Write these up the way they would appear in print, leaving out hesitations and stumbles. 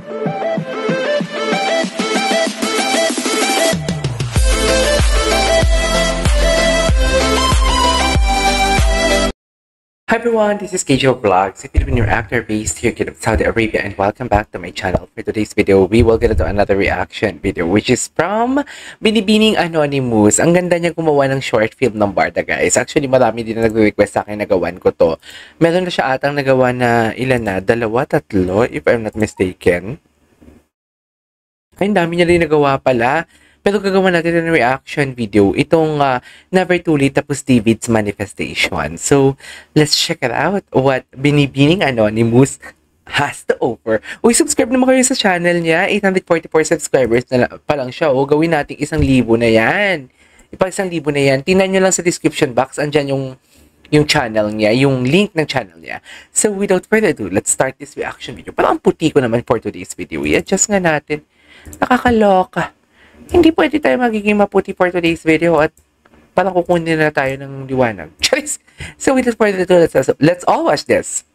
Hi everyone, this is KJ Vlogs, a Filipino actor based here in Saudi Arabia, and welcome back to my channel. For today's video, we will get into another reaction video which is from Binibining Anonymous. Ang ganda niya gumawa ng short film ng Barda, guys. Actually, marami din na nag-request sa akin na gawan ko to. Meron na siya atang nagawa na ilan na, 2, 3, if I'm not mistaken. Ay, dami niya rin nagawa pala. Pero gagawa natin ng reaction video. Itong Never Too Late tapos David's Manifestation. So, let's check it out. What Binibining Anonymous has to offer. Uy, subscribe naman kayo sa channel niya. 844 subscribers na pa lang siya. O, gawin natin 1,000 na yan. Ipag 1,000 na yan. Tingnan nyo lang sa description box. Andyan yung channel niya. Yung link ng channel niya. So, without further ado, let's start this reaction video. Parang ang puti ko naman for today's video. I-adjust nga natin. Nakakaloka. Hindi pwede tayo magiging maputi for today's video at parang kukunin na tayo ng liwanag. So without further ado, let's all watch this.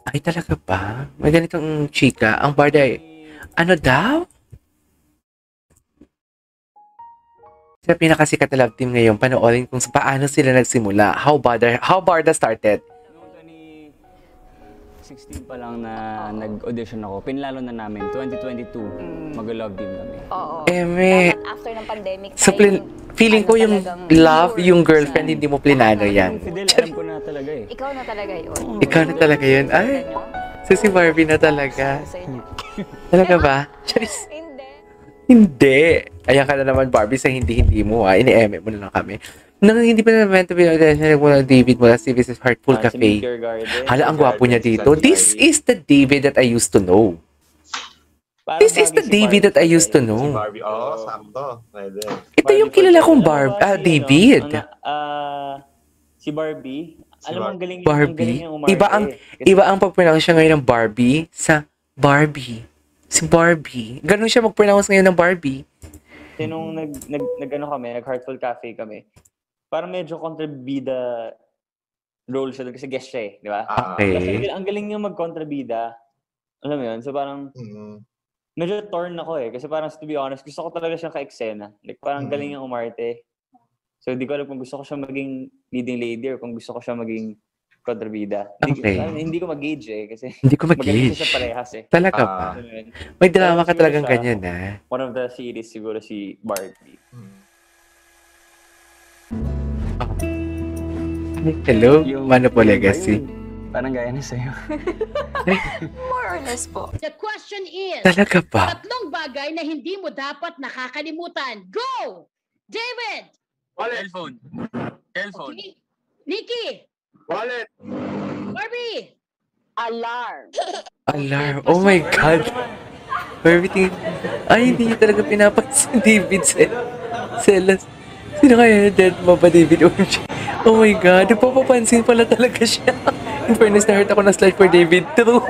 Ay, talaga ba? May ganitong chika. Ang Barda ano daw? Sa pinakasikat na love team ngayon, panoorin kung paano sila nagsimula. How Barda started. 16 pa lang na nag-audition ako. Pinlalo na namin, 2022, mag-love team kami. Oo. Dapat after ng pandemic. So, feeling ko yung love, yung girlfriend, hindi mo plinano yan. Fidel, alam ko na talaga eh. Ikaw na talaga yun. Ikaw na talaga yun. Ay, so si Barbie na talaga. Talaga ba? Hindi. Hindi. Ayan ka na naman, Barbie, sa hindi-hindi mo. Ini-eme mo na lang kami. Nang hindi pa naman to be mula David mula si This is Heartful Cafe. Hala, ang gwapo niya dito. This is the David that I used to know. This is the David that I used to know. Si Barbie. Oo, sakto. Ito yung kilala kong David. Si Barbie. Alam mo, ang galing Barbie. yung umarte. Iba ang pag-pronounce siya ngayon ng Barbie sa Barbie. Si Barbie. Ganun siya mag-pronounce ngayon ng Barbie. Kasi nung nag-Heartful Cafe kami, parang medyo kontrabida role siya doon kasi guest siya eh, di ba? Okay. Ang galing niya mag-kontrabida. Alam mo yun? So parang, medyo torn ako eh. Kasi parang, to be honest, gusto ko talaga siyang ka-eksena. Like, parang galing niyang umarte. So, di ko alam kung gusto ko siya maging leading lady or kung gusto ko siya maging kontrabida. Okay. Hindi ko mag-gauge eh. Kasi hindi ko mag-gauge. magaling siya parehas eh. Talaga ba? May drama ka talagang ganyan ah. One of the series siguro si Barbie. Hello, Mano po Legacy. Parang gaya na sa'yo. More or less po. The question is, Talaga ba? 3 bagay na hindi mo dapat nakakalimutan. Go! David! Wallet. Cellphone. Okay. Nikki! Wallet. Barbie! Alarm. Alarm. Oh my God. Everything. Ay, hindi niya talaga pinapansin David Celas. Sino kaya dead mo ba, David? Oh my God. Nagpapapansin pala talaga siya. In fairness, na-hurt ako na slide for David. True.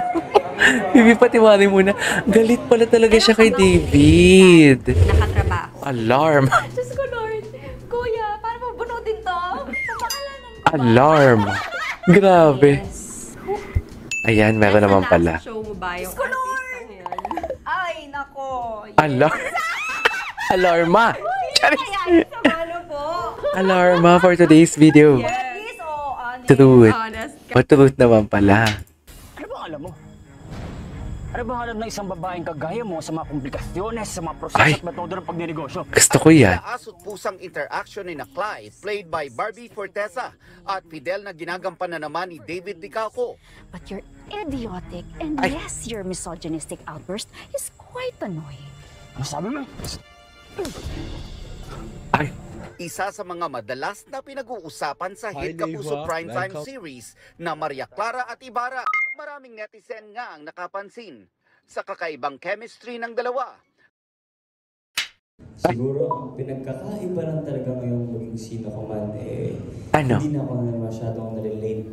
Bibi, patiwari muna. Galit pala talaga siya kay David. Nakatrabaho. Alarm. Diyos ko, Lord. Kuya, paano mabunutin to? Papakalanan ko. Alarm. Grabe. Ayan, meron naman pala. Show mo ba yung artistang yan? Ay, nako. Alarm. Alarma. Ayan, sa ano po? Alarma for today's video. Yes, o honest. Truth. Honest. O truth naman pala. Ano bang alam mo? Ano bang alam ng isang babaeng kagaya mo sa mga komplikasyones, sa mga proseso Ay. at metodo ng pagnenegosyo? Gusto ko yan. Asot pusang interaction ni Clyde, played by Barbie Forteza, at Fidel na ginagampan na naman ni David Dicaco. But your idiotic and yes, your misogynistic outburst is quite annoying. Ano sabi mo? Ay, Isa sa mga madalas na pinag-uusapan sa hit Kapuso Primetime series na Maria Clara at Ibarra. Maraming netizen nga ang nakapansin sa kakaibang chemistry ng dalawa. Siguro, ang pinagkakaiba lang talaga ngayong maging sino ko man, ano? hindi na ako masyadong na-relate.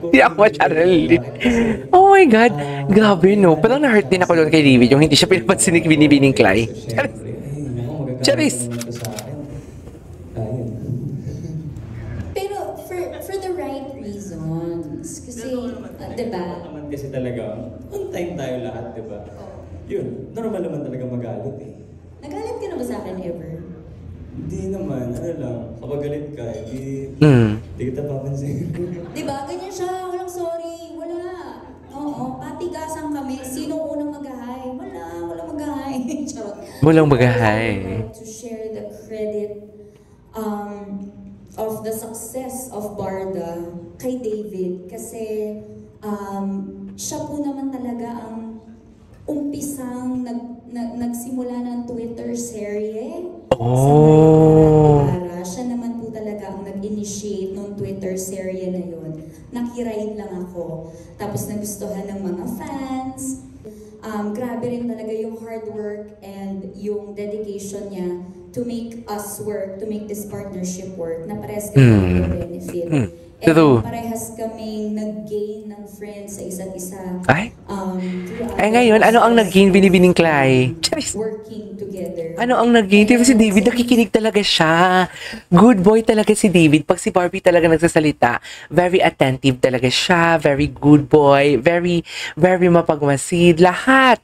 Hindi ako masyadong. Oh my God. Grabe, no? Parang na-hurt din ako doon kay David yung hindi siya pinapansin ni Binibining Clay. Charis! Pero for the right reasons. Kasi Diba? Naman kasi talaga, on time tayo lahat, diba? Yun, normal naman talaga magalit eh. Nagalit ka na ba sa akin ever? Hindi naman, ano lang, kapag galit ka, hindi kita papansin. Diba? Ganyan siya. Walang sorry. Wala. Oo. Patigasan kami. Sino unang mag-hi? Walang mag-hi. Charot. Walang mag-hi. To share the credit of the success of Barda kay David. Kasi siya po naman talaga ang umpisang nagsimula ng Twitter serye. Oh. Siya naman po talaga ang nag-initiate ng Twitter serye na yun. Nakiride lang ako. Tapos nagustuhan ng mga fans. Grabe rin talaga yung hard work and yung dedication niya to make us work, to make this partnership work, na parehas kami benefit. True. Parehas kaming nag-gain ng friends sa isa't isa. Ay? Ay ngayon, ano ang nag-gain Binibining Clay? Working together. Ano ang nag-gain? Diba si David, nakikinig talaga siya. Good boy talaga si David. Pag si Barbie talaga nagsasalita, very attentive talaga siya. Very good boy. Very mapagmasid. Lahat.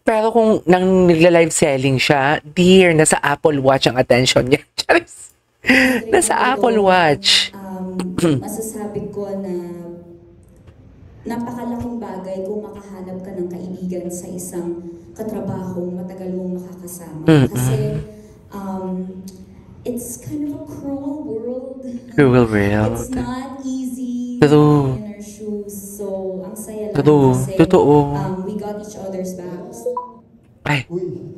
Pero kung nang nagla-live selling siya, dear, nasa Apple Watch ang attention niya. Charis. Nasa Apple Watch. Masasabi ko na napakalaking bagay kung makahanap ka ng kaibigan sa isang katrabahong matagal mong makakasama. Kasi it's kind of a cruel world. Cruel world. It's not easy True. in our shoes. So, ang saya lang True. kasi Totoo. we got each other's backs. Ay,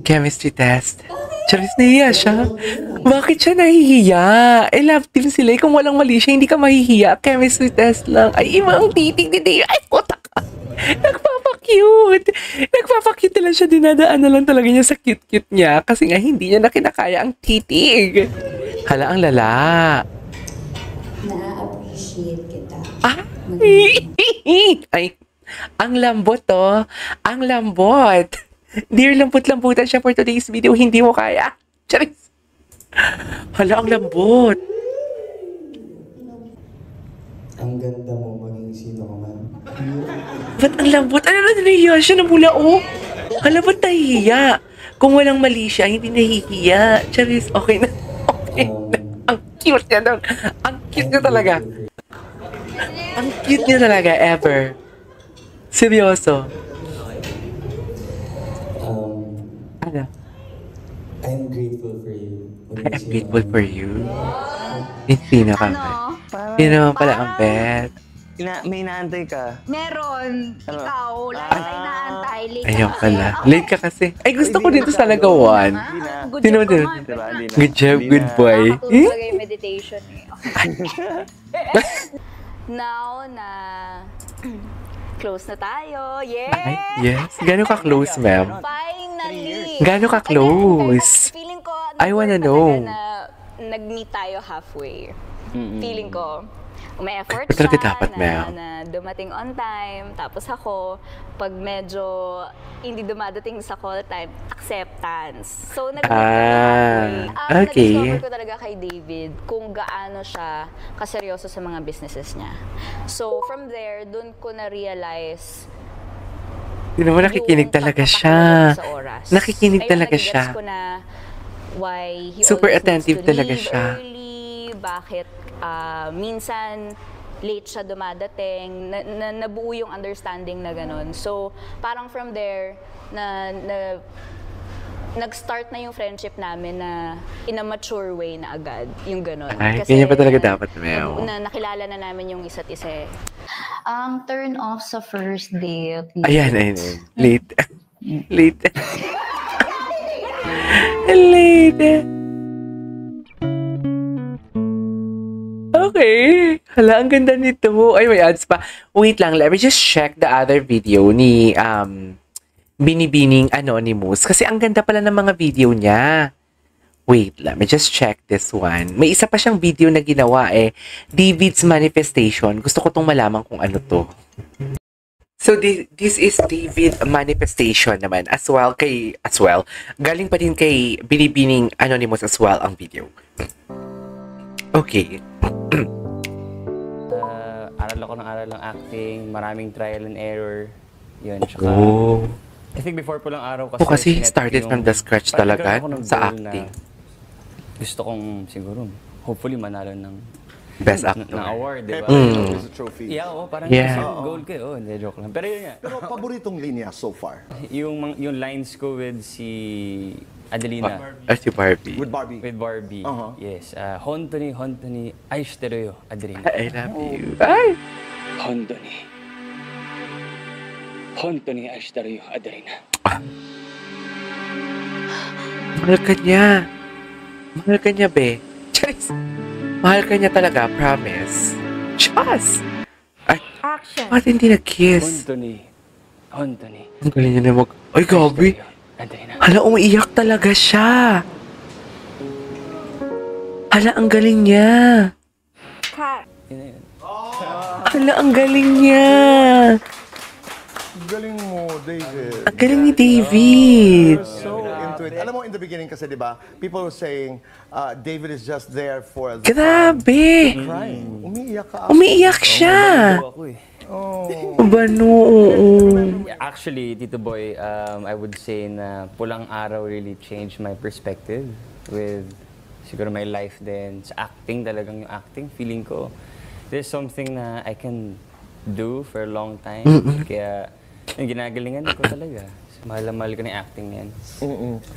chemistry test. Charis, nahihiya siya. Bakit siya nahihiya? Love team sila. Kung walang mali siya, hindi ka mahihiya. Chemistry test lang. Ay, iba ang titig ni Dave. Ay, puta ka. Nagpapakute. Nagpapakute lang siya. Dinadaan na lang talaga niya sa cute-cute niya. Kasi nga, hindi niya na kinakaya ang titig. Hala, ang lala. Na-appreciate kita. Ay, ang lambot to. Ang lambot. Dear, lambot-lambutan siya for today's video. Hindi mo kaya. Charis. Hala, ang lambot. Ang ganda mo maging sino ka man. Ba't ang lambot? Ano na nahihiya siya na mula, oh? Hala, ba't nahihiya? Kung walang mali siya, hindi nahihiya. Charis, okay na. Okay na. Ang cute niya doon. Ang cute niya talaga. Ang cute niya talaga, ever. Seryoso. Ano? I'm grateful for you. I'm grateful for you. Sino ka, Bet? Sino pala ang Bet? May inaantay ka. Meron. Ikaw. Lagi tayo naantay. Late Ayun ka pala. kasi. Late ka kasi. Ay, gusto ko dito sa nagawan. Good Sino job din? ka nga. Good job, good boy. Nakakatulog talaga yung meditation eh. Now na close na tayo. Yes! Ay, yes. Gano'n ka-close, ma'am? Finally! Gano'n ka-close? Feeling ko, I wanna know. na nag-meet tayo halfway. Feeling ko, may-effort Ay, talaga siya dapat, ma'am. na dumating on time. Tapos ako, pag medyo hindi dumadating sa call time, acceptance. So, nag-meet kami halfway. Okay. Na-discover ko talaga kay David kung gaano siya kaseryoso sa mga businesses niya. So, from there, dun ko na-realize Hindi mo nakikinig yung talaga pagpapahalaga siya. sa oras. Nakikinig Ayun, talaga nagigets siya. ko na why he Super always attentive needs to talaga leave siya. early, bakit minsan late siya dumadating, nabuo yung understanding na ganun. So, parang from there, nag-start na yung friendship namin na in a mature way na agad, yung ganun. Ay, ganyan pa talaga dapat, ma'am. Na nakilala na namin yung isa't isa eh. Ang turn off sa first date. Ayan. Late. Late. Late. Okay. Hala, ang ganda nito. Ay, may ads pa. Wait lang, let me just check the other video ni Binibining Anonymous. Kasi ang ganda pala ng mga video niya. Wait, let me just check this one. May isa pa siyang video na ginawa David's Manifestation. Gusto ko tong malaman kung ano to. So, this is David Manifestation naman. As well. Galing pa din kay Binibining Anonymous as well ang video. Okay. aral ako ng aral ng acting, maraming trial and error. Yun, tsaka... I think before po lang araw kasi started from the scratch talaga sa acting. Gusto kong siguro, hopefully manalo ng Best actor. ng award, di ba? It's a trophy. Yeah, parang goal ko eh. Hindi, joke lang. Pero yun nga. Pero paboritong linya so far? Yung lines ko with si Adelina. Si Barbie. With Barbie? With Barbie. Yes. Hontoni, aishiteru yo, Adelina. I love you. Ay! Hontoni, aishiteru yo, Adelina. Mahal ka niya. Mahal ka niya, be. Charis! Mahal ka niya talaga, promise. Chas! Ay, Action! bakit hindi na-kiss? Hontoni. Ang galing niya na Ay, gabi! Hala, umiiyak talaga siya! Hala, ang galing niya! Hala, ang galing niya! Galing mo, David. Ang galing ni David! So into it. Alam mo, in the beginning kasi, di ba, people were saying, David is just there for the Grabe! crying. Umiiyak ka. Umiiyak siya! Bano, oo. Actually, Tito Boy, I would say na Pulang Araw really changed my perspective with siguro my life din. Sa acting, talagang yung acting, feeling ko, there's something na I can do for a long time. Kaya, yung ginagalingan ko talaga. Mahal ko na yung acting yan.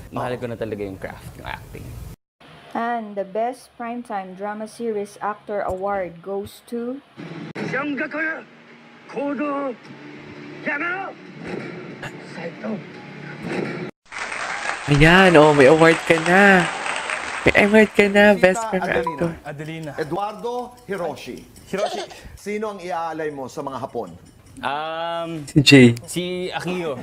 Mahal ko na talaga yung craft, yung acting. And the Best Primetime Drama Series Actor Award goes to... Ayan, may award ka na. May award ka na, Best Primetime Actor. Adelina. Eduardo Hiroshi. Sino ang iaalay mo sa mga Hapon? Si Jay. Si Akiyo.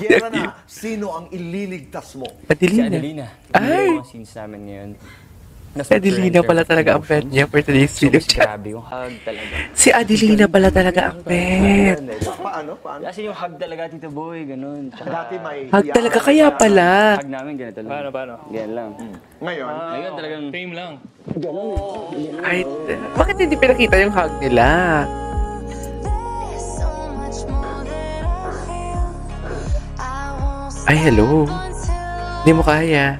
Gera na, sino ang ililigtas mo? Si Adelina. Ay! Yung mga scenes namin ngayon. Si Adelina pala talaga ang pet niya for today's video. Grabe yung hug talaga. Si Adelina pala talaga ang pet. Paano? Kasi yung hug talaga, Tito Boy, ganun. Dati may... Hug talaga, kaya pala. Hug namin ganito lang. Paano? Ganyan lang. Ngayon? Ngayon talagang... Same lang. Ay, bakit hindi pinakita yung hug nila? Ay, hello. Hindi mo kaya.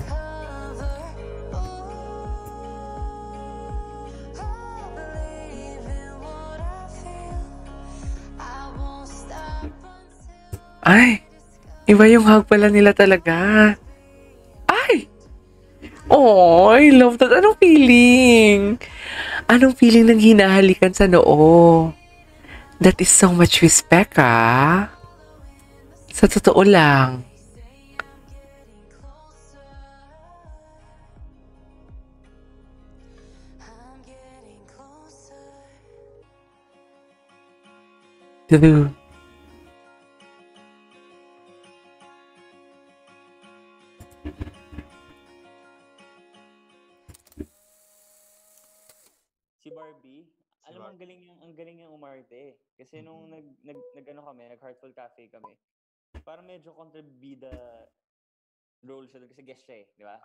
Ay, iba yung hug pala nila talaga. Ay! Oh, I love that. Anong feeling? Anong feeling ng hinahalikan sa noo? That is so much respect, ah. Sa totoo lang. True. Si Barbie, alam mo, ang galing niyang umarte. Kasi nung nag-Heartful Cafe kami, parang medyo kontrabida role siya kasi guest siya eh, di ba?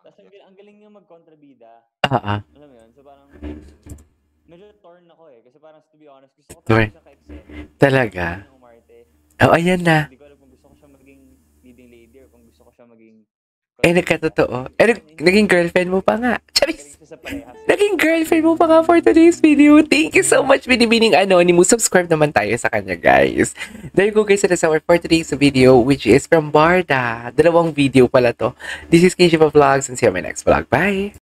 Tapos ang galing niya mag-kontrabida. Alam mo yun? So parang medyo torn ako eh. Kasi parang to be honest, gusto ko talaga siya ka-excel. Talaga? Ayan na. Hindi ko alam kung gusto ko siya maging leading lady or kung gusto ko siya maging... nagkatotoo. Naging girlfriend mo pa nga. Charis! Naging girlfriend mo pa nga for today's video. Thank you so much, Binibining Anonymous. Subscribe naman tayo sa kanya, guys. There you go, guys. That's our for today's video, which is from Barda. 2 video pala to. This is Kinship Vlogs, and see you on my next vlog. Bye!